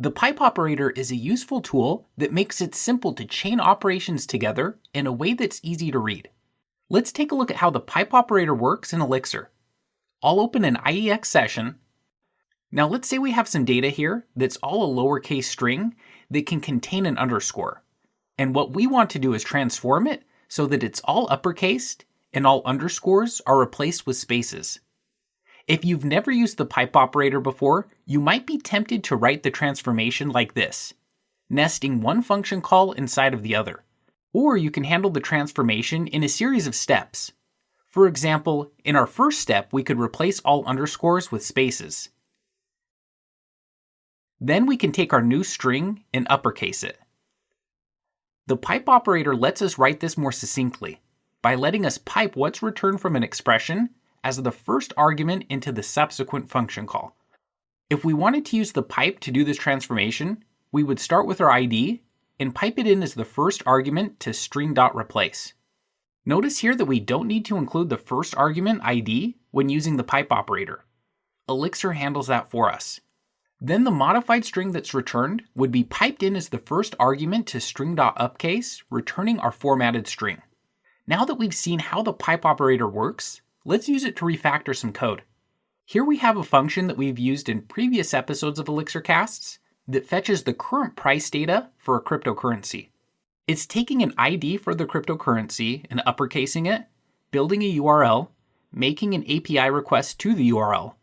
The pipe operator is a useful tool that makes it simple to chain operations together in a way that's easy to read. Let's take a look at how the pipe operator works in Elixir. I'll open an IEX session. Now let's say we have some data here that's all a lowercase string that can contain an underscore. And what we want to do is transform it so that it's all uppercased and all underscores are replaced with spaces. If you've never used the pipe operator before, you might be tempted to write the transformation like this, nesting one function call inside of the other. Or you can handle the transformation in a series of steps. For example, in our first step, we could replace all underscores with spaces. Then we can take our new string and uppercase it. The pipe operator lets us write this more succinctly by letting us pipe what's returned from an expression as the first argument into the subsequent function call. If we wanted to use the pipe to do this transformation, we would start with our ID and pipe it in as the first argument to string.replace. Notice here that we don't need to include the first argument ID when using the pipe operator. Elixir handles that for us. Then the modified string that's returned would be piped in as the first argument to string.upcase, returning our formatted string. Now that we've seen how the pipe operator works, let's use it to refactor some code. Here we have a function that we've used in previous episodes of Elixir casts that fetches the current price data for a cryptocurrency. It's taking an ID for the cryptocurrency and uppercasing it, building a URL, making an API request to the URL,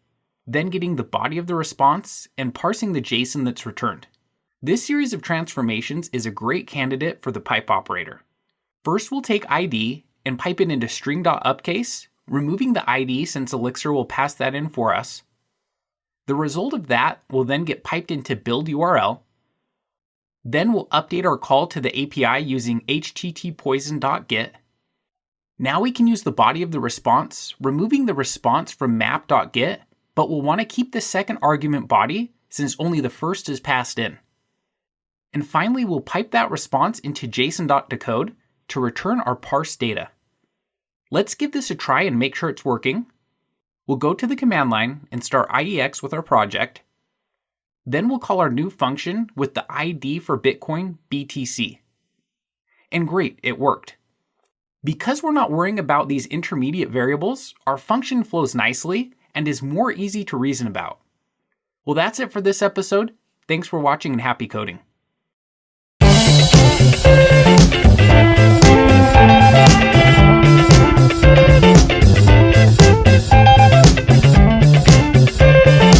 then getting the body of the response and parsing the JSON that's returned. This series of transformations is a great candidate for the pipe operator. First, we'll take ID and pipe it into string.upcase, removing the ID since Elixir will pass that in for us. The result of that will then get piped into build URL. Then we'll update our call to the API using httpoison.get. Now we can use the body of the response, removing the response from map.get, but we'll want to keep the second argument body since only the first is passed in. And finally, we'll pipe that response into json.decode to return our parsed data. Let's give this a try and make sure it's working. We'll go to the command line and start IEX with our project. Then we'll call our new function with the ID for Bitcoin BTC. And great, it worked. Because we're not worrying about these intermediate variables, our function flows nicely and is more easy to reason about. Well, that's it for this episode. Thanks for watching and happy coding.